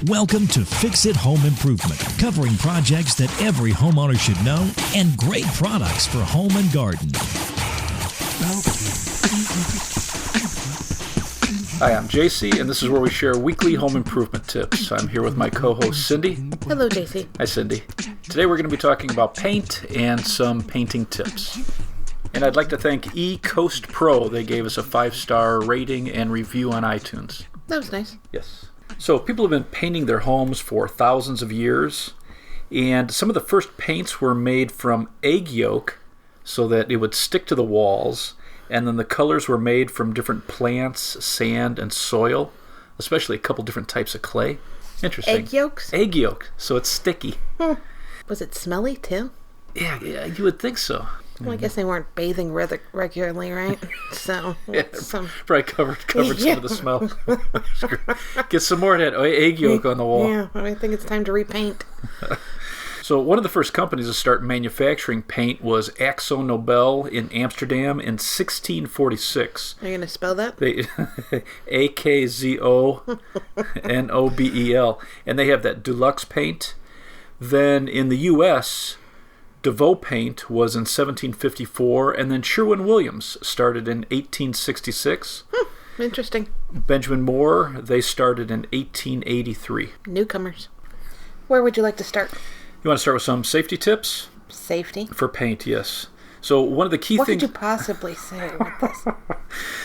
Welcome to Fix It Home Improvement, covering projects that every homeowner should know and great products for home and garden. Hi, I'm JC, and this is where we share weekly home improvement tips. I'm here with my co-host, Cindy. Hello, JC. Hi, Cindy. Today we're going to be talking about paint and some painting tips. And I'd like to thank eCoast Pro. They gave us a 5-star rating and review on iTunes. That was nice. Yes. So people have been painting their homes for thousands of years, and some of the first paints were made from egg yolk so that it would stick to the walls, and then the colors were made from different plants, sand, and soil, especially a couple different types of clay. Interesting. Egg yolks? Egg yolk, so it's sticky. Was it smelly, too? Yeah, you would think so. Well, I guess they weren't bathing regularly, right? So, yeah, probably covered some of the smell. Get some more of that egg yolk on the wall. Yeah, I think it's time to repaint. So one of the first companies to start manufacturing paint was Akzo Nobel in Amsterdam in 1646. Are you going to spell that? Akzonobel. And they have that Deluxe paint. Then in the U.S., DeVoe paint was in 1754, and then Sherwin-Williams started in 1866. Interesting. Benjamin Moore, they started in 1883. Newcomers. Where would you like to start? You want to start with some safety tips? Safety? For paint, yes. So one of the key things... What could you possibly say with this?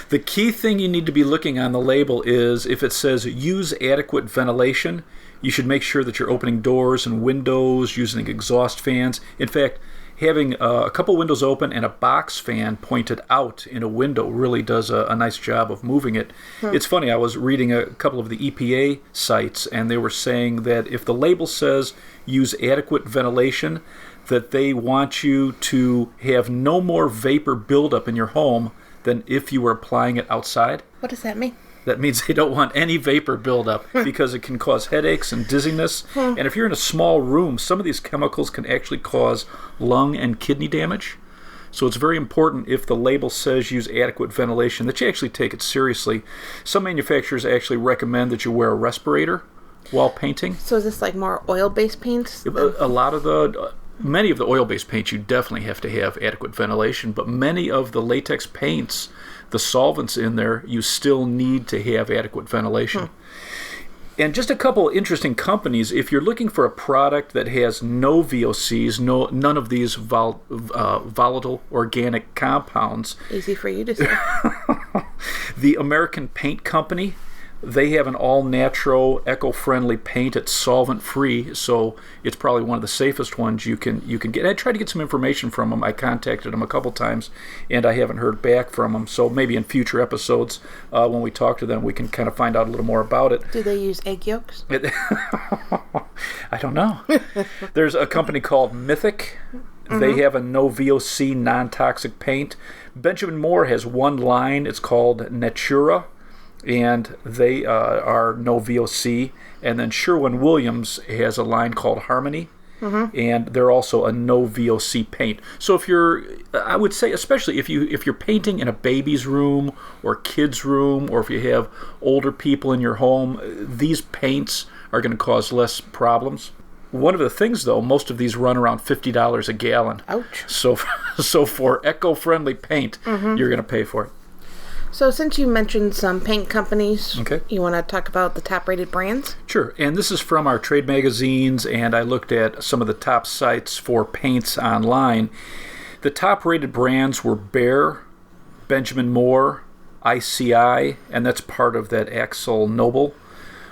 The key thing you need to be looking on the label is if it says use adequate ventilation, you should make sure that you're opening doors and windows, using exhaust fans. In fact, having a couple windows open and a box fan pointed out in a window really does a nice job of moving it. It's funny, I was reading a couple of the EPA sites, and they were saying that if the label says use adequate ventilation, that they want you to have no more vapor buildup in your home than if you were applying it outside. What does that mean? That means they don't want any vapor buildup because it can cause headaches and dizziness. And if you're in a small room, some of these chemicals can actually cause lung and kidney damage. So it's very important if the label says use adequate ventilation that you actually take it seriously. Some manufacturers actually recommend that you wear a respirator while painting. So is this like more oil-based paints? Many of the oil-based paints, you definitely have to have adequate ventilation, but many of the latex paints, the solvents in there, you still need to have adequate ventilation. And just a couple interesting companies, if you're looking for a product that has no VOCs, none of these volatile organic compounds. Easy for you to say. The American Paint Company, they have an all-natural, eco-friendly paint. It's solvent-free, so it's probably one of the safest ones you can get. I tried to get some information from them. I contacted them a couple times, and I haven't heard back from them. So maybe in future episodes, when we talk to them, we can kind of find out a little more about it. Do they use egg yolks? I don't know. There's a company called Mythic. They have a no VOC, non-toxic paint. Benjamin Moore has one line. It's called Natura, and they are no VOC. And then Sherwin-Williams has a line called Harmony, and they're also a no VOC paint. So I would say, especially if you're painting in a baby's room or kid's room, or if you have older people in your home, these paints are going to cause less problems. One of the things, though, most of these run around $50 a gallon. Ouch. So for eco-friendly paint, you're going to pay for it. So since you mentioned some paint companies, okay, you want to talk about the top-rated brands? Sure, and this is from our trade magazines, and I looked at some of the top sites for paints online. The top-rated brands were Behr, Benjamin Moore, ICI, and that's part of that Akzo Nobel,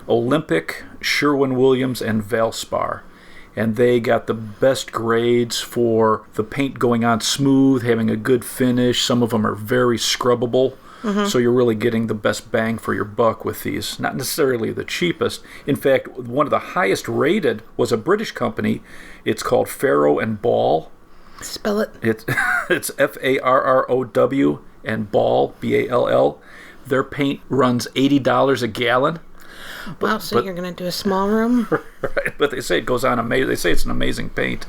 Olympic, Sherwin-Williams, and Valspar. And they got the best grades for the paint going on smooth, having a good finish. Some of them are very scrubbable. So you're really getting the best bang for your buck with these. Not necessarily the cheapest. In fact, one of the highest rated was a British company. It's called Farrow and Ball. Spell it. It's Farrow and Ball, Ball. Their paint runs $80 a gallon. Wow, so you're going to do a small room? Right, but they say it goes on amazing. They say it's an amazing paint.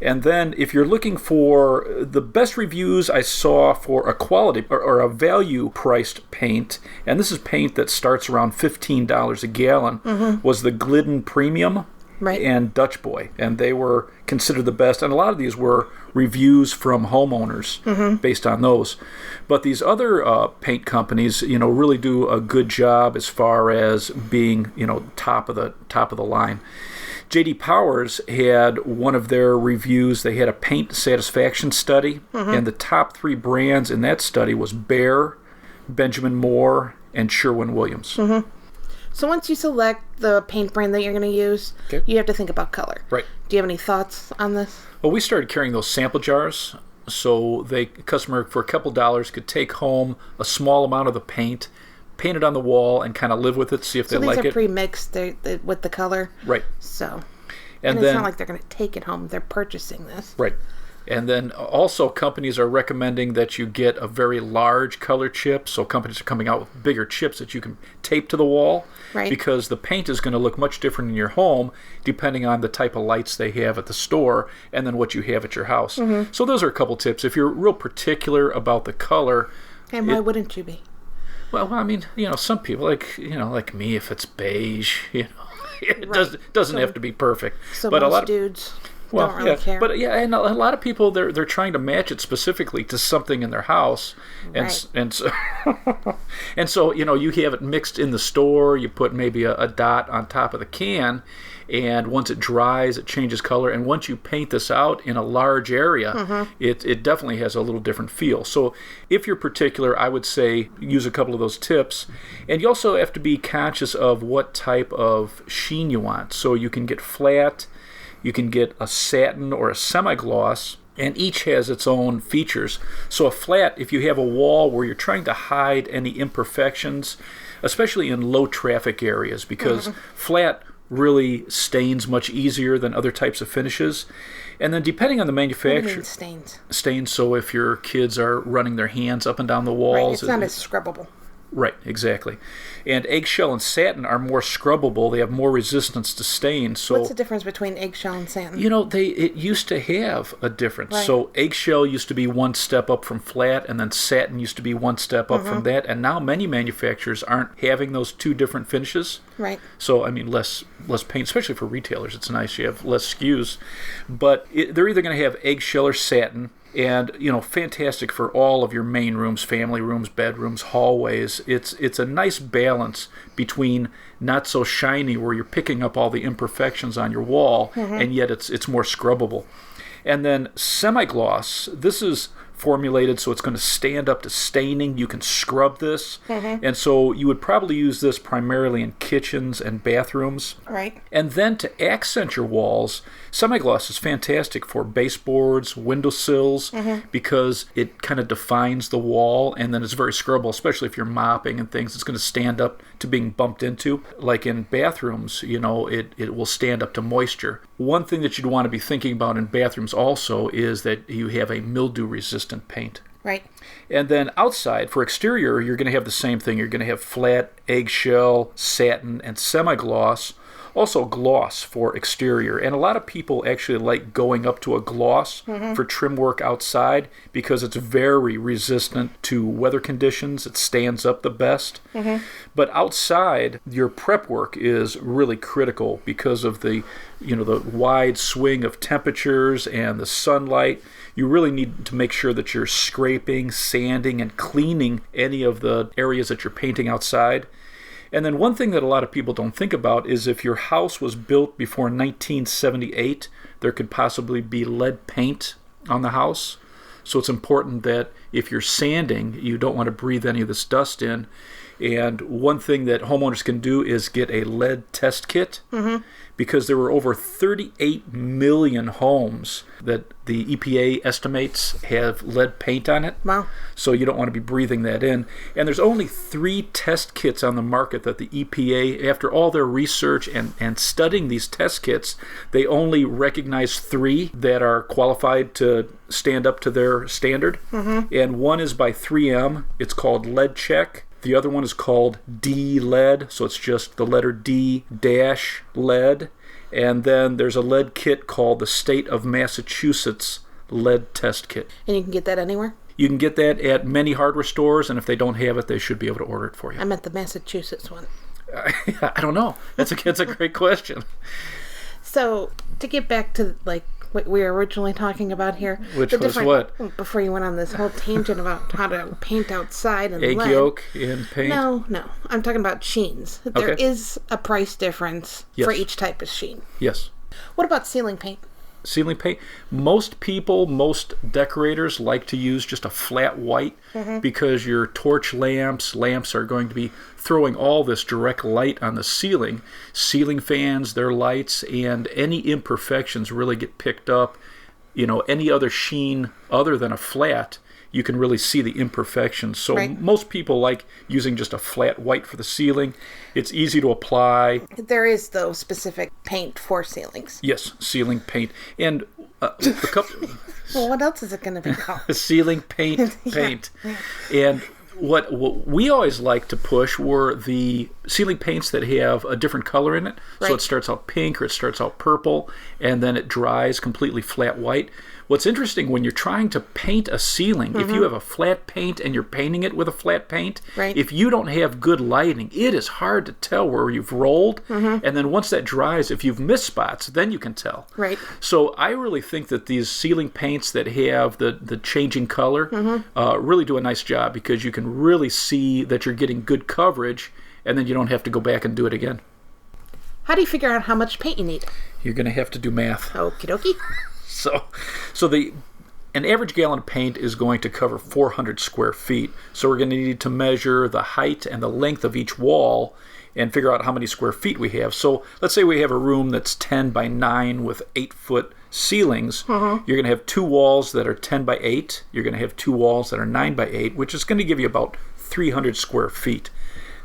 And then if you're looking for the best reviews I saw for a quality or a value priced paint, and this is paint that starts around $15 a gallon, was the Glidden Premium. Right. And Dutch Boy, and they were considered the best, and a lot of these were reviews from homeowners based on those. But these other paint companies, really do a good job as far as being, top of the line. J.D. Powers had one of their reviews. They had a paint satisfaction study, and the top 3 brands in that study was Behr, Benjamin Moore, and Sherwin-Williams. So once you select the paint brand that you're going to use, you have to think about color. Right. Do you have any thoughts on this? Well, we started carrying those sample jars, so the customer for a couple dollars could take home a small amount of the paint, paint it on the wall, and kind of live with it, see if they like it. So these are pre-mixed with the color? Right. So, and it's then, not like they're going to take it home. They're purchasing this. Right. And then also companies are recommending that you get a very large color chip. So companies are coming out with bigger chips that you can tape to the wall. Right. Because the paint is going to look much different in your home depending on the type of lights they have at the store and then what you have at your house. So those are a couple tips. If you're real particular about the color. And why wouldn't you be? Well, I mean, some people like me, if it's beige, it Right. doesn't have to be perfect. So but most a lot of dudes don't really care. But and a lot of people they're trying to match it specifically to something in their house, and so you have it mixed in the store. You put maybe a dot on top of the can, and once it dries, it changes color. And once you paint this out in a large area, it definitely has a little different feel. So if you're particular, I would say use a couple of those tips, and you also have to be conscious of what type of sheen you want. So you can get flat. You can get a satin or a semi-gloss, and each has its own features. So a flat, if you have a wall where you're trying to hide any imperfections, especially in low traffic areas, because flat really stains much easier than other types of finishes. And then depending on the manufacturer... What do you mean stains? Stains, so if your kids are running their hands up and down the walls... Right, it's not as scrubbable. Right, exactly. And eggshell and satin are more scrubbable. They have more resistance to stain. So what's the difference between eggshell and satin? It used to have a difference. Right. So eggshell used to be one step up from flat, and then satin used to be one step up from that. And now many manufacturers aren't having those two different finishes. Right. So, I mean, less paint, especially for retailers. It's nice you have less SKUs. But they're either going to have eggshell or satin. And, fantastic for all of your main rooms, family rooms, bedrooms, hallways. It's a nice balance between not so shiny where you're picking up all the imperfections on your wall, and yet it's more scrubbable. And then semi-gloss, this is formulated so it's going to stand up to staining. You can scrub this. And so you would probably use this primarily in kitchens and bathrooms. Right. And then to accent your walls, semi-gloss is fantastic for baseboards, windowsills, because it kind of defines the wall, and then it's very scrubbable, especially if you're mopping and things. It's going to stand up to being bumped into. Like in bathrooms, it will stand up to moisture. One thing that you'd want to be thinking about in bathrooms also is that you have a mildew-resistant paint. Right. And then outside, for exterior, you're going to have the same thing. You're going to have flat, eggshell, satin, and semi-gloss. Also gloss for exterior. And a lot of people actually like going up to a gloss for trim work outside because it's very resistant to weather conditions. It stands up the best. But outside, your prep work is really critical because of the wide swing of temperatures and the sunlight. You really need to make sure that you're scraping, sanding, and cleaning any of the areas that you're painting outside. And then one thing that a lot of people don't think about is if your house was built before 1978, there could possibly be lead paint on the house. So it's important that if you're sanding, you don't want to breathe any of this dust in. And one thing that homeowners can do is get a lead test kit, because there were over 38 million homes that the EPA estimates have lead paint on it. Wow. So you don't want to be breathing that in. And there's only 3 test kits on the market that the EPA, after all their research and studying these test kits, they only recognize 3 that are qualified to stand up to their standard. And one is by 3M. It's called Lead Check. The other one is called D-lead, so it's just the letter D dash lead. And then there's a lead kit called the State of Massachusetts Lead Test Kit. And you can get that anywhere? You can get that at many hardware stores, and if they don't have it, they should be able to order it for you. I meant the Massachusetts one. I don't know. That's a great question. So, to get back to like what we were originally talking about here. Which was what? Before you went on this whole tangent about how to paint outside and egg lead. yolk in paint? No. I'm talking about sheens. There is a price difference for each type of sheen. Yes. What about ceiling paint? Ceiling paint. Most decorators like to use just a flat white because your torch lamps are going to be throwing all this direct light on the ceiling. Ceiling fans, their lights, and any imperfections really get picked up. You know, any other sheen other than a flat, you can really see the imperfections. So most people like using just a flat white for the ceiling. It's easy to apply. There is, though, specific paint for ceilings. Yes, ceiling paint. And a couple... Well, what else is it going to be called? Ceiling paint. And what we always like to push were the ceiling paints that have a different color in it. So it starts out pink or it starts out purple, and then it dries completely flat white. What's interesting, when you're trying to paint a ceiling, if you have a flat paint and you're painting it with a flat paint, if you don't have good lighting, it is hard to tell where you've rolled. And then once that dries, if you've missed spots, then you can tell. So I really think that these ceiling paints that have the changing color really do a nice job, because you can really see that you're getting good coverage, and then you don't have to go back and do it again. How do you figure out how much paint you need? You're going to have to do math. Okie dokie. So an average gallon of paint is going to cover 400 square feet. So we're going to need to measure the height and the length of each wall and figure out how many square feet we have. So let's say we have a room that's 10 by 9 with 8-foot ceilings. You're going to have 2 walls that are 10 by 8. You're going to have 2 walls that are 9 by 8, which is going to give you about 300 square feet.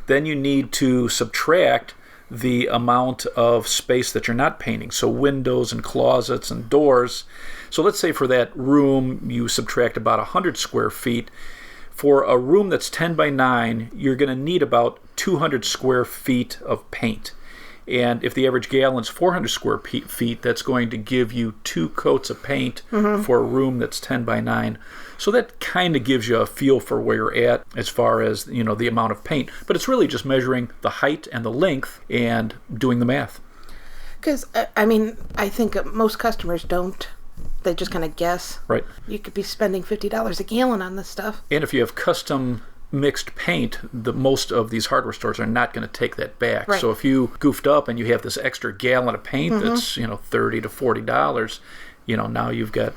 Then you need to subtract the amount of space that you're not painting, so windows and closets and doors. So let's say for that room you subtract about 100 square feet. For a room that's 10 by 9, you're going to need about 200 square feet of paint. And if the average gallon's 400 square feet, that's going to give you 2 coats of paint for a room that's 10 by 9. So that kind of gives you a feel for where you're at as far as, you know, the amount of paint. But it's really just measuring the height and the length and doing the math. Because, I mean, I think most customers don't. They just kind of guess. Right. You could be spending $50 a gallon on this stuff. And if you have custom mixed paint, most of these hardware stores are not going to take that back. So if you goofed up and you have this extra gallon of paint that's, you know, $30 to $40, you know, now you've got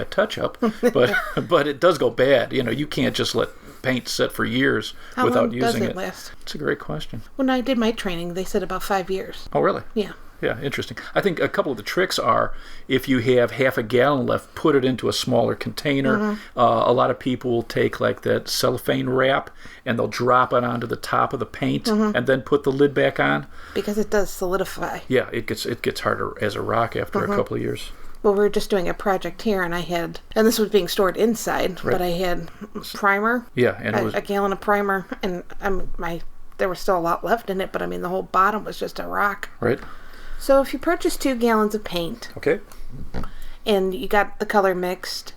touch up, but it does go bad. You know, you can't just let paint sit for years without using it. How long does it last? It's a great question. When I did my training, they said about 5 years. Oh, really? Yeah. Yeah, interesting. I think a couple of the tricks are, if you have half a gallon left, put it into a smaller container. A lot of people will take like that cellophane wrap and they'll drop it onto the top of the paint and then put the lid back on. Because it does solidify. Yeah, it gets harder as a rock after a couple of years. Well, we were just doing a project here, and this was being stored inside, but I had primer. Yeah, and it was a gallon of primer, and there was still a lot left in it, but I mean the whole bottom was just a rock. Right. So if you purchase 2 gallons of paint, and you got the color mixed,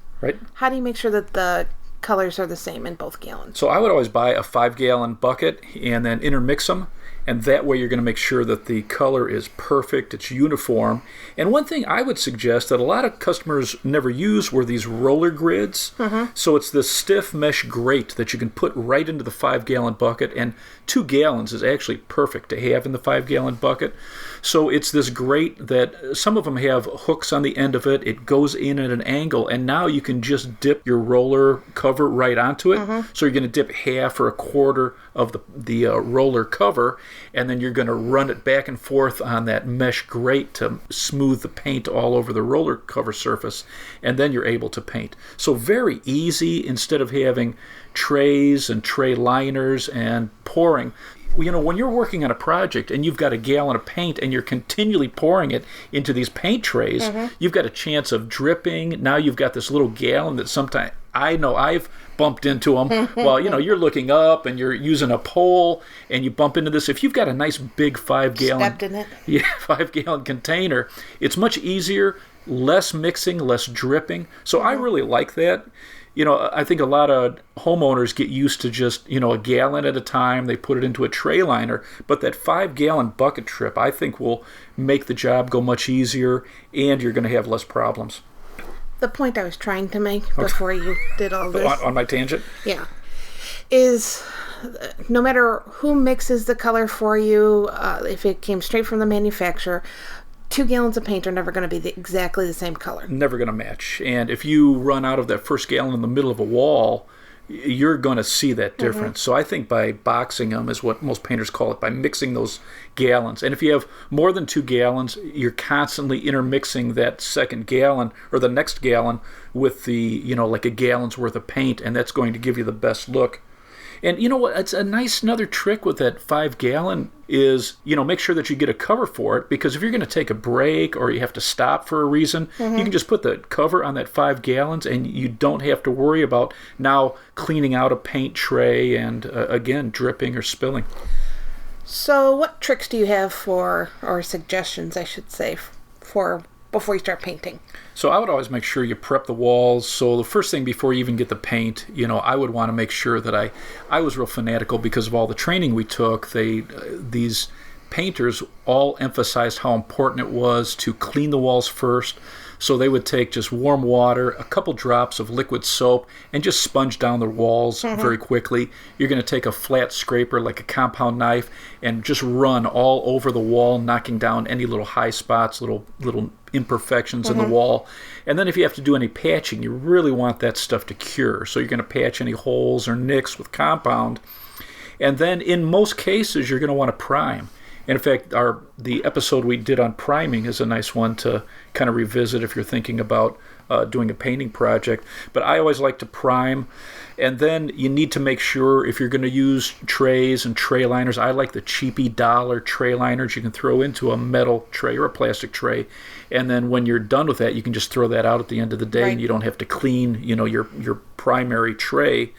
how do you make sure that the colors are the same in both gallons? So I would always buy a 5-gallon bucket and then intermix them. And that way you're going to make sure that the color is perfect, it's uniform. And one thing I would suggest that a lot of customers never use were these roller grids. So it's this stiff mesh grate that you can put right into the 5-gallon bucket, and 2 gallons is actually perfect to have in the 5-gallon bucket. So it's this grate that some of them have hooks on the end of it. It goes in at an angle, and now you can just dip your roller cover right onto it. So you're going to dip half or a quarter of the roller cover, and then you're going to run it back and forth on that mesh grate to smooth the paint all over the roller cover surface, and then you're able to paint. So very easy. Instead of having trays and tray liners and pouring, when you're working on a project and you've got a gallon of paint and you're continually pouring it into these paint trays, you've got a chance of dripping. Now you've got this little gallon that sometimes, I know I've bumped into them while, you're looking up and you're using a pole and you bump into this. If you've got a nice big 5-gallon... Stepped in it. Yeah, 5-gallon container, it's much easier, less mixing, less dripping. So I really like that. I think a lot of homeowners get used to just, a gallon at a time. They put it into a tray liner. But that 5-gallon bucket trip, I think, will make the job go much easier, and you're going to have less problems. The point I was trying to make before you did all this. On my tangent? Yeah. Is no matter who mixes the color for you, if it came straight from the manufacturer, 2 gallons of paint are never going to be exactly the same color. Never going to match. And if you run out of that first gallon in the middle of a wall, you're going to see that difference. So I think by boxing them is what most painters call it, by mixing those gallons. And if you have more than 2 gallons, you're constantly intermixing that second gallon or the next gallon with the, like a gallon's worth of paint, and that's going to give you the best look. And you know what? It's a nice another trick with that 5-gallon is, make sure that you get a cover for it, because if you're going to take a break or you have to stop for a reason, you can just put the cover on that 5 gallons and you don't have to worry about now cleaning out a paint tray and, again, dripping or spilling. So what tricks do you have or suggestions, I should say, for before you start painting? So I would always make sure you prep the walls. So the first thing before you even get the paint, I would want to make sure that I was real fanatical because of all the training we took. These painters all emphasized how important it was to clean the walls first. So they would take just warm water, a couple drops of liquid soap, and just sponge down the walls very quickly. You're going to take a flat scraper like a compound knife and just run all over the wall, knocking down any little high spots, little imperfections in the wall. And then if you have to do any patching, you really want that stuff to cure. So you're going to patch any holes or nicks with compound. And then in most cases, you're going to want to prime. And in fact, the episode we did on priming is a nice one to kind of revisit if you're thinking about doing a painting project. But I always like to prime. And then you need to make sure if you're going to use trays and tray liners, I like the cheapy dollar tray liners you can throw into a metal tray or a plastic tray. And then when you're done with that, you can just throw that out at the end of the day, and you don't have to clean, your primary tray.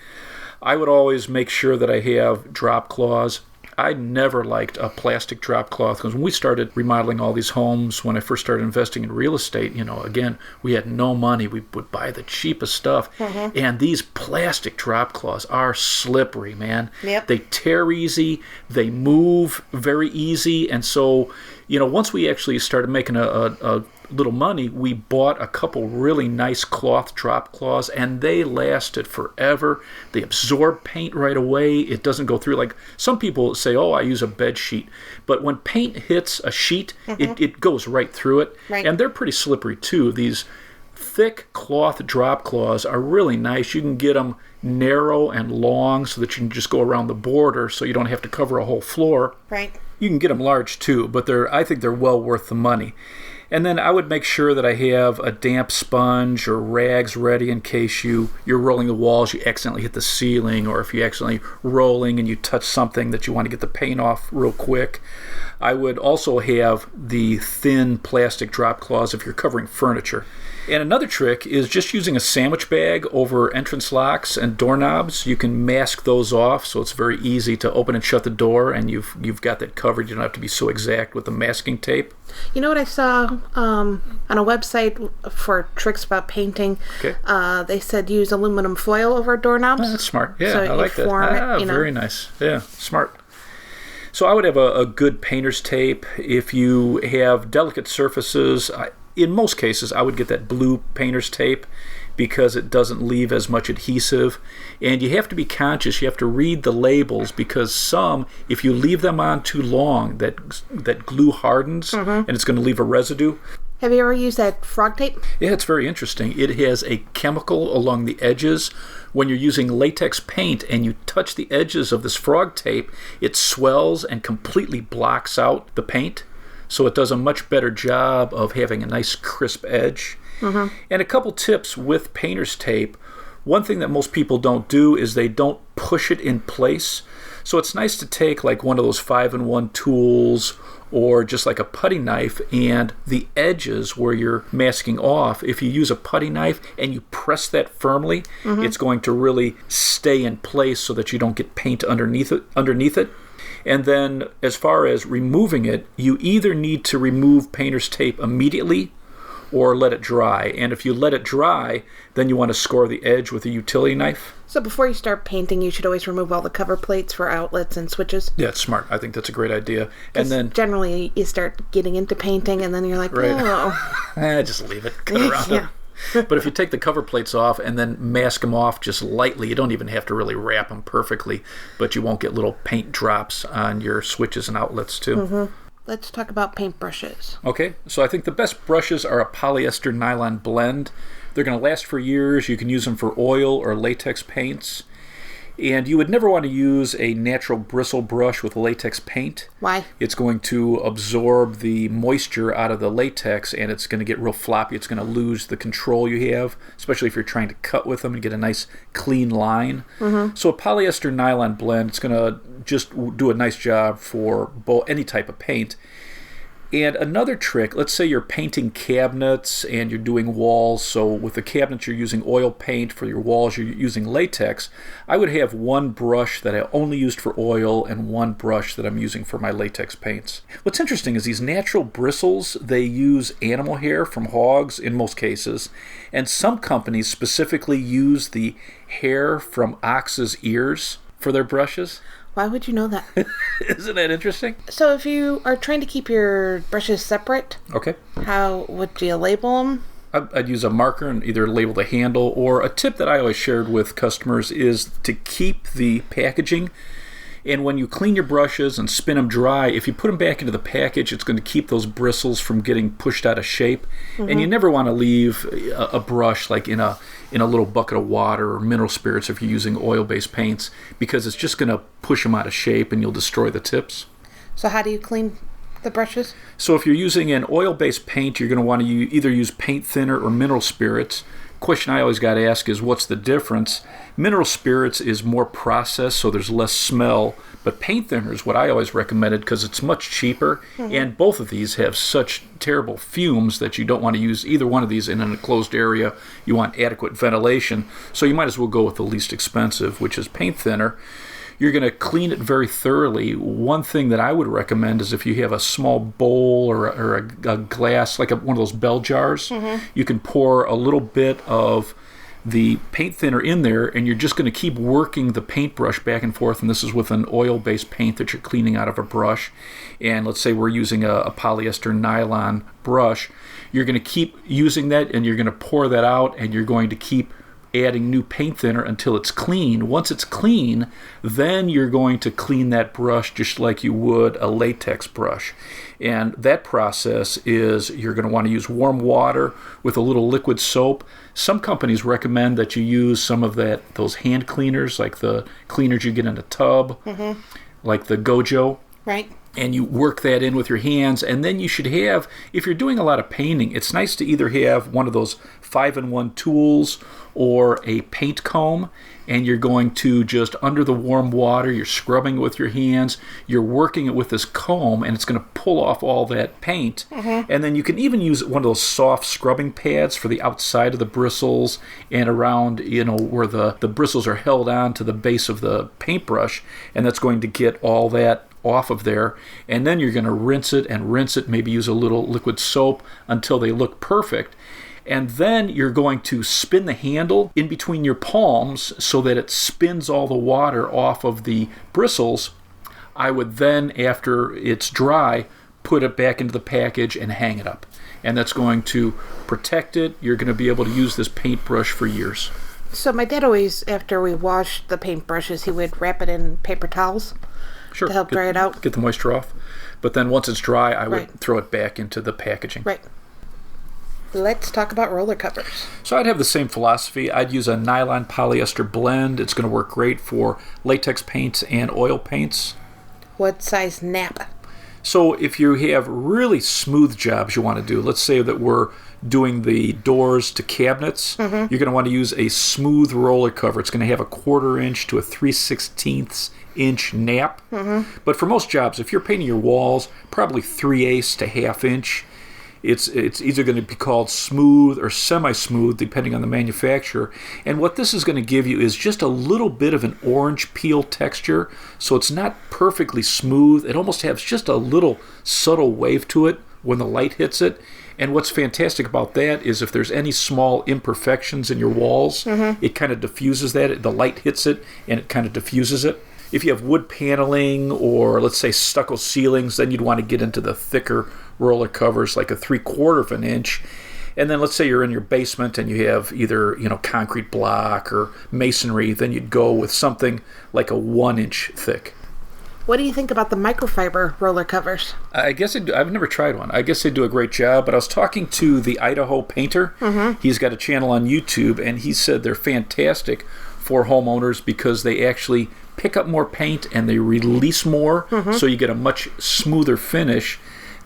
I would always make sure that I have drop cloths. I never liked a plastic drop cloth because when we started remodeling all these homes, when I first started investing in real estate, again, we had no money. We would buy the cheapest stuff. And these plastic drop cloths are slippery, man. Yep. They tear easy. They move very easy. And so, once we actually started making a little money, we bought a couple really nice cloth drop cloths, and they lasted forever. They absorb paint right away. It doesn't go through. Like some people say, I use a bed sheet. But when paint hits a sheet, it goes right through it. Right. And they're pretty slippery too. These thick cloth drop cloths are really nice. You can get them narrow and long so that you can just go around the border so you don't have to cover a whole floor. Right. You can get them large too, but I think they're well worth the money. And then I would make sure that I have a damp sponge or rags ready in case you're rolling the walls, you accidentally hit the ceiling, or if you're accidentally rolling and you touch something that you want to get the paint off real quick. I would also have the thin plastic drop cloths if you're covering furniture. And another trick is just using a sandwich bag over entrance locks and doorknobs. You can mask those off, so it's very easy to open and shut the door, and you've got that covered. You don't have to be so exact with the masking tape. You know what I saw on a website for tricks about painting? Okay. They said use aluminum foil over doorknobs. Oh, that's smart. Yeah, so I like that. Very nice. Yeah, smart. So I would have a good painter's tape. If you have delicate surfaces, in most cases, I would get that blue painter's tape because it doesn't leave as much adhesive. And you have to be conscious. You have to read the labels because some, if you leave them on too long, that glue hardens and it's going to leave a residue. Have you ever used that frog tape? Yeah, it's very interesting. It has a chemical along the edges. When you're using latex paint and you touch the edges of this frog tape, it swells and completely blocks out the paint. So it does a much better job of having a nice crisp edge. And a couple tips with painter's tape. One thing that most people don't do is they don't push it in place. So it's nice to take like one of those 5-in-1 tools or just like a putty knife, and the edges where you're masking off, if you use a putty knife and you press that firmly, it's going to really stay in place so that you don't get paint underneath it. And then as far as removing it, you either need to remove painter's tape immediately or let it dry. And if you let it dry, then you want to score the edge with a utility knife. So before you start painting, you should always remove all the cover plates for outlets and switches. Yeah, it's smart. I think that's a great idea. And then generally you start getting into painting and then you're like, right. oh. Just leave it. Cut around it. But if you take the cover plates off and then mask them off just lightly, you don't even have to really wrap them perfectly, but you won't get little paint drops on your switches and outlets too. Let's talk about paintbrushes. Okay, so I think the best brushes are a polyester nylon blend. They're going to last for years. You can use them for oil or latex paints. And you would never want to use a natural bristle brush with latex paint. Why? It's going to absorb the moisture out of the latex, and it's going to get real floppy. It's going to lose the control you have, especially if you're trying to cut with them and get a nice clean line. So a polyester nylon blend, it's going to just do a nice job for any type of paint. And another trick, let's say you're painting cabinets and you're doing walls. So with the cabinets you're using oil paint, for your walls you're using latex. I would have one brush that I only used for oil and one brush that I'm using for my latex paints. What's interesting is these natural bristles, they use animal hair from hogs in most cases. And some companies specifically use the hair from ox's ears for their brushes. Why would you know that? Isn't that interesting? So if you are trying to keep your brushes separate, okay, how would you label them? I'd use a marker and either label the handle, or a tip that I always shared with customers is to keep the packaging. And when you clean your brushes and spin them dry, if you put them back into the package, it's going to keep those bristles from getting pushed out of shape. And you never want to leave a brush like in a little bucket of water or mineral spirits if you're using oil-based paints, because it's just going to push them out of shape and you'll destroy the tips. So how do you clean the brushes? So if you're using an oil-based paint, you're going to want to either use paint thinner or mineral spirits. Question I always got to ask is, what's the difference? Mineral spirits is more processed, so there's less smell, but paint thinner is what I always recommended because it's much cheaper, and both of these have such terrible fumes that you don't want to use either one of these in an enclosed area. You want adequate ventilation, so you might as well go with the least expensive, which is paint thinner. You're going to clean it very thoroughly. One thing that I would recommend is if you have a small bowl or a glass, like one of those bell jars, you can pour a little bit of the paint thinner in there, and you're just going to keep working the paintbrush back and forth. And this is with an oil-based paint that you're cleaning out of a brush. And let's say we're using a polyester nylon brush. You're going to keep using that, and you're going to pour that out, and you're going to keep adding new paint thinner until it's clean. Once it's clean, then you're going to clean that brush just like you would a latex brush. And that process is you're going to want to use warm water with a little liquid soap. Some companies recommend that you use some of those hand cleaners, like the cleaners you get in a tub, like the Gojo. Right. And you work that in with your hands, and then you should have, if you're doing a lot of painting, it's nice to either have one of those 5-in-1 tools or a paint comb, and you're going to just under the warm water, you're scrubbing it with your hands, you're working it with this comb, and it's going to pull off all that paint. And then you can even use one of those soft scrubbing pads for the outside of the bristles and around, where the bristles are held on to the base of the paintbrush, and that's going to get all that off of there. And then you're going to rinse it, maybe use a little liquid soap until they look perfect. And then you're going to spin the handle in between your palms so that it spins all the water off of the bristles. I would then, after it's dry, put it back into the package and hang it up. And that's going to protect it. You're going to be able to use this paintbrush for years. So my dad always, after we washed the paintbrushes, he would wrap it in paper towels. Sure. To help dry it out. Get the moisture off. But then once it's dry, I would throw it back into the packaging. Right. Let's talk about roller covers. So I'd have the same philosophy. I'd use a nylon polyester blend. It's going to work great for latex paints and oil paints. What size nap? So if you have really smooth jobs you want to do, let's say that we're doing the doors to cabinets, you're going to want to use a smooth roller cover. It's going to have a 1/4 inch to a 3/16 inch nap. But for most jobs, if you're painting your walls, probably 3/8 to 1/2 inch. It's either going to be called smooth or semi-smooth, depending on the manufacturer. And what this is going to give you is just a little bit of an orange peel texture. So it's not perfectly smooth. It almost has just a little subtle wave to it when the light hits it. And what's fantastic about that is if there's any small imperfections in your walls, it kind of diffuses that. The light hits it and it kind of diffuses it. If you have wood paneling or, let's say, stucco ceilings, then you'd want to get into the thicker roller covers, like a 3/4 inch. And then let's say you're in your basement and you have either, concrete block or masonry, then you'd go with something like a 1 inch thick. What do you think about the microfiber roller covers? I guess I've never tried one. I guess they do a great job, but I was talking to the Idaho painter. He's got a channel on YouTube, and he said they're fantastic for homeowners because they actually pick up more paint and they release more, so you get a much smoother finish.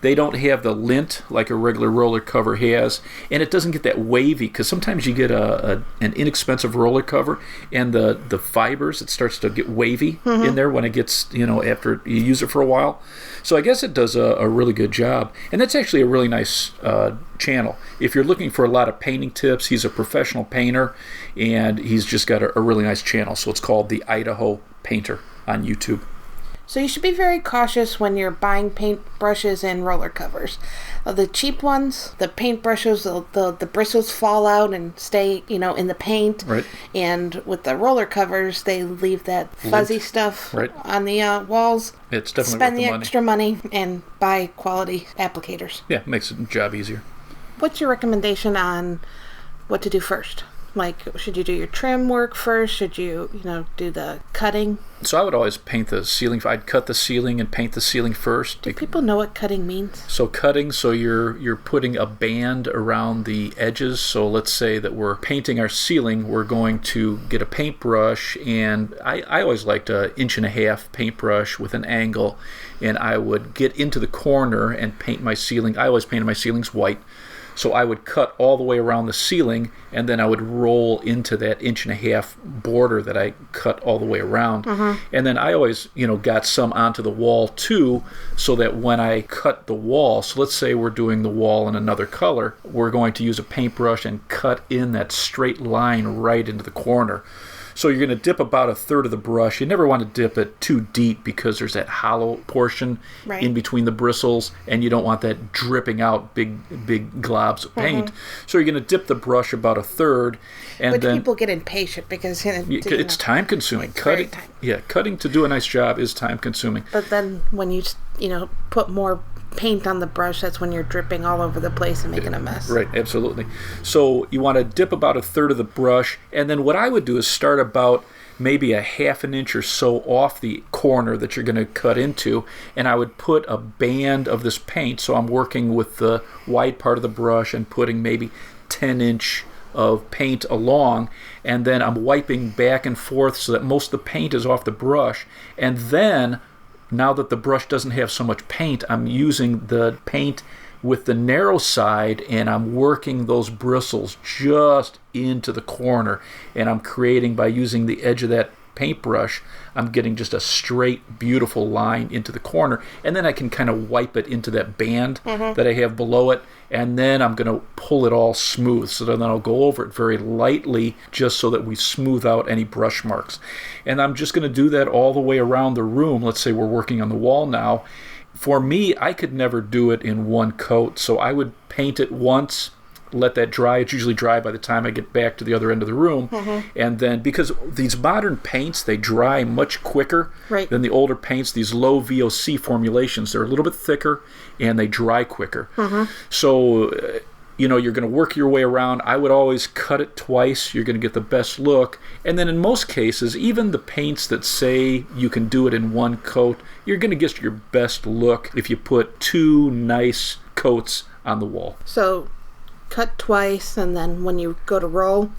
They don't have the lint like a regular roller cover has, and it doesn't get that wavy, because sometimes you get an inexpensive roller cover and the fibers, it starts to get wavy in there when it gets, after you use it for a while. So I guess it does a really good job, and that's actually a really nice channel. If you're looking for a lot of painting tips, he's a professional painter, and he's just got a really nice channel. So it's called the Idaho Painter on YouTube. So you should be very cautious when you're buying paint brushes and roller covers. The cheap ones, the paint brushes, the bristles fall out and stay, in the paint. Right. And with the roller covers, they leave that fuzzy stuff on the walls. It's definitely Spend worth the the money. extra money and buy quality applicators. Yeah, makes the job easier. What's your recommendation on what to do first? Like, should you do your trim work first? Should you, do the cutting? So I would always paint the ceiling. I'd cut the ceiling and paint the ceiling first. Do people know what cutting means? So cutting, so you're putting a band around the edges. So let's say that we're painting our ceiling. We're going to get a paintbrush, and I always liked an 1.5 inch paintbrush with an angle, and I would get into the corner and paint my ceiling. I always painted my ceilings white. So I would cut all the way around the ceiling, and then I would roll into that 1.5 inch border that I cut all the way around. And then I always, got some onto the wall too, so that when I cut the wall, so let's say we're doing the wall in another color, we're going to use a paintbrush and cut in that straight line right into the corner. So you're going to dip about 1/3 of the brush. You never want to dip it too deep, because there's that hollow portion in between the bristles, and you don't want that dripping out big globs of paint. So you're going to dip the brush about 1/3, and But then people get impatient because it's time consuming. Very Cutting to do a nice job is time consuming. But then when you put more paint on the brush, that's when you're dripping all over the place and making a mess. Right, absolutely. So you want to dip about 1/3 of the brush, and then what I would do is start about maybe 1/2 inch or so off the corner that you're going to cut into, and I would put a band of this paint. So I'm working with the wide part of the brush and putting maybe 10 inch of paint along, and then I'm wiping back and forth so that most of the paint is off the brush. And then, now that the brush doesn't have so much paint, I'm using the paint with the narrow side, and I'm working those bristles just into the corner, and I'm creating, by using the edge of that paintbrush, I'm getting just a straight, beautiful line into the corner, and then I can kind of wipe it into that band that I have below it, and then I'm going to pull it all smooth. So then I'll go over it very lightly, just so that we smooth out any brush marks. And I'm just going to do that all the way around the room. Let's say we're working on the wall now. For me, I could never do it in one coat, so I would paint it once, let that dry. It's usually dry by the time I get back to the other end of the room. And then, because these modern paints, they dry much quicker than the older paints. These low VOC formulations, they're a little bit thicker and they dry quicker. So you're going to work your way around. I would always cut it twice. You're going to get the best look. And then in most cases, even the paints that say you can do it in one coat, you're going to get your best look if you put 2 nice coats on the wall. So cut twice, and then when you go to roll.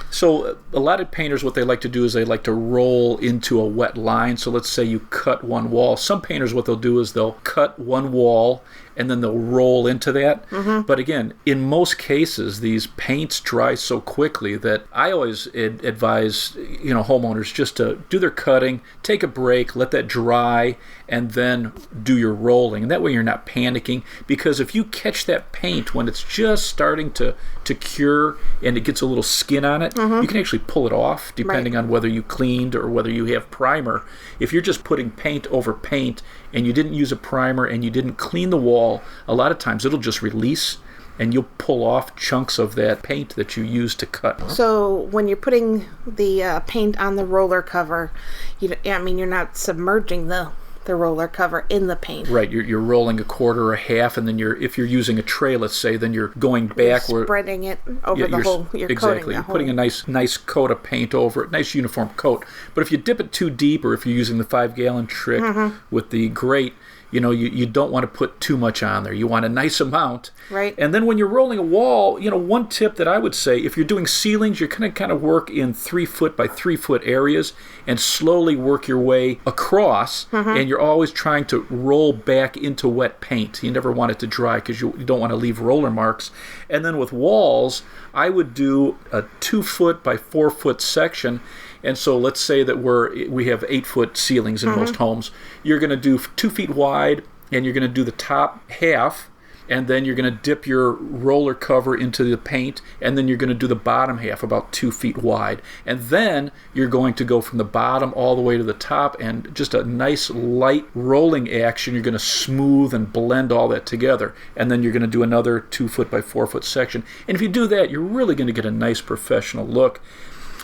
So a lot of painters, what they like to do is they like to roll into a wet line. So let's say you cut one wall. Some painters, what they'll do is they'll cut one wall and then they'll roll into that. But again, in most cases, these paints dry so quickly that I always advise homeowners just to do their cutting, take a break, let that dry, and then do your rolling. And that way you're not panicking, because if you catch that paint when it's just starting to cure and it gets a little skin on it, you can actually pull it off depending on whether you cleaned or whether you have primer. If you're just putting paint over paint and you didn't use a primer and you didn't clean the wall, a lot of times it'll just release and you'll pull off chunks of that paint that you used to cut. So when you're putting the paint on the roller cover, you're not submerging the roller cover in the paint. Right, you're rolling a quarter or a half, and then if you're using a tray, let's say, then you're going back. You're spreading it over the whole. You're exactly. You're putting a nice coat of paint over it, nice uniform coat. But if you dip it too deep, or if you're using the 5-gallon trick with the grate, you don't want to put too much on there. You want a nice amount. Right. And then when you're rolling a wall, one tip that I would say, if you're doing ceilings, you're going to kind of work in 3-foot by 3-foot areas and slowly work your way across. And you're always trying to roll back into wet paint. You never want it to dry because you don't want to leave roller marks. And then with walls, I would do a 2-foot by 4-foot section. And so let's say that we have 8-foot ceilings in most homes. You're going to do 2 feet wide, and you're going to do the top half, and then you're going to dip your roller cover into the paint, and then you're going to do the bottom half about 2 feet wide. And then you're going to go from the bottom all the way to the top, and just a nice light rolling action. You're going to smooth and blend all that together. And then you're going to do another 2-foot by 4-foot section. And if you do that, you're really going to get a nice professional look.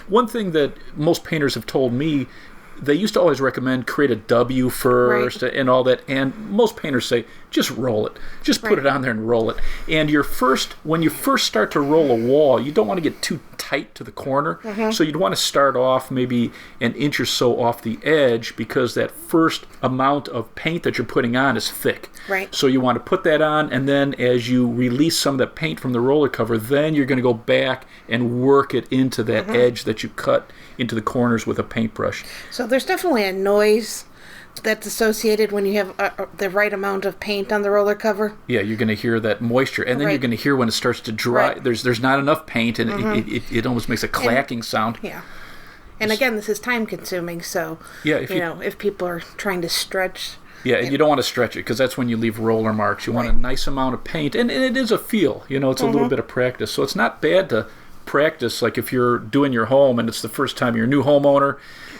One thing that most painters have told me, they used to always recommend create a W first and all that. And most painters say, just roll it. Just put it on there and roll it. And when you first start to roll a wall, you don't want to get too tight to the corner. So you'd want to start off maybe an inch or so off the edge, because that first amount of paint that you're putting on is thick. Right. So you want to put that on, and then as you release some of that paint from the roller cover, then you're going to go back and work it into that edge that you cut into the corners with a paintbrush. So there's definitely a noise that's associated when you have the right amount of paint on the roller cover. Yeah, you're going to hear that moisture, and then you're going to hear when it starts to dry. There's not enough paint, and it almost makes a clacking sound. Yeah. And again, this is time consuming, so if people are trying to stretch. Yeah, and you don't want to stretch it, because that's when you leave roller marks. You want a nice amount of paint, and it is a feel. It's a little bit of practice, so it's not bad to practice. Like if you're doing your home and it's the first time you're a new homeowner,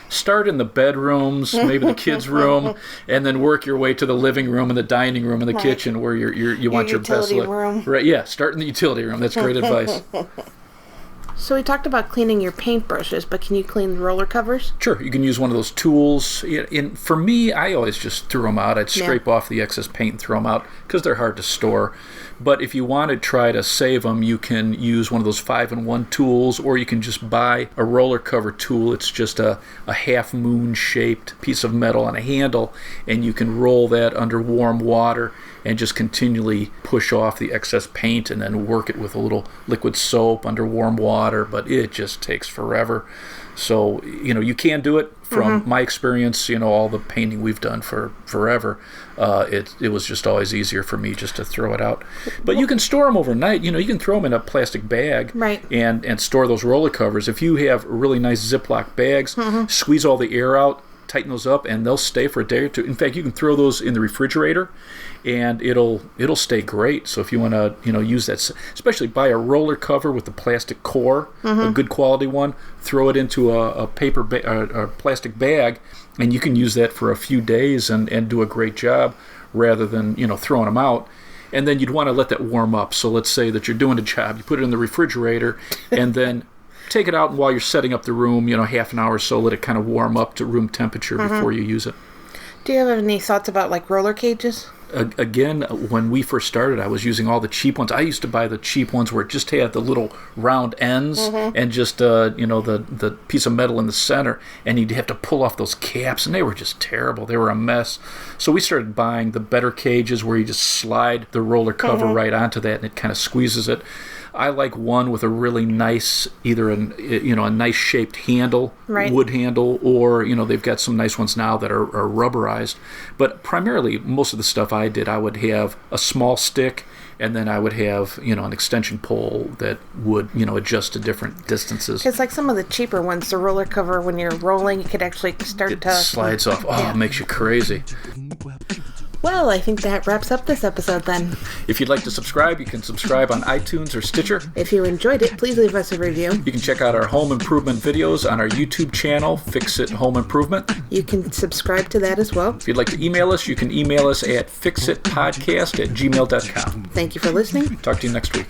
start in the bedrooms, maybe the kids' room, and then work your way to the living room and the dining room and the kitchen, where you want your best look. Room. Right? Yeah, start in the utility room. That's great advice. So we talked about cleaning your paintbrushes, but can you clean the roller covers? Sure, you can use one of those tools. For me, I always just threw them out. I'd scrape off the excess paint and throw them out, because they're hard to store. But if you want to try to save them, you can use one of those 5-in-1 tools, or you can just buy a roller cover tool. It's just a half-moon shaped piece of metal on a handle, and you can roll that under warm water and just continually push off the excess paint, and then work it with a little liquid soap under warm water. But it just takes forever. So, you can do it. From my experience, all the painting we've done for forever, it was just always easier for me just to throw it out. But you can store them overnight. You can throw them in a plastic bag and store those roller covers. If you have really nice Ziploc bags, squeeze all the air out, tighten those up, and they'll stay for a day or two. In fact, you can throw those in the refrigerator, and it'll stay great. So if you want to use that, especially buy a roller cover with the plastic core, a good quality one, throw it into a paper a plastic bag, and you can use that for a few days and do a great job, rather than throwing them out. And then you'd want to let that warm up. So let's say that you're doing a job, you put it in the refrigerator, and then take it out, and while you're setting up the room, half an hour or so, let it kind of warm up to room temperature before you use it. Do you have any thoughts about like roller cages? Again, when we first started, I was using all the cheap ones. I used to buy the cheap ones where it just had the little round ends and just the piece of metal in the center, and you'd have to pull off those caps, and they were just terrible. They were a mess. So we started buying the better cages where you just slide the roller cover right onto that, and it kind of squeezes it. I like one with a really nice, either a nice shaped handle, right. wood handle, or they've got some nice ones now that are rubberized. But primarily, most of the stuff I did, I would have a small stick, and then I would have, an extension pole that would, adjust to different distances. It's like some of the cheaper ones, the roller cover, when you're rolling, you could actually start to... It slides off. Oh, It makes you crazy. Well, I think that wraps up this episode then. If you'd like to subscribe, you can subscribe on iTunes or Stitcher. If you enjoyed it, please leave us a review. You can check out our home improvement videos on our YouTube channel, Fix It Home Improvement. You can subscribe to that as well. If you'd like to email us, you can email us at fixitpodcast@gmail.com. Thank you for listening. Talk to you next week.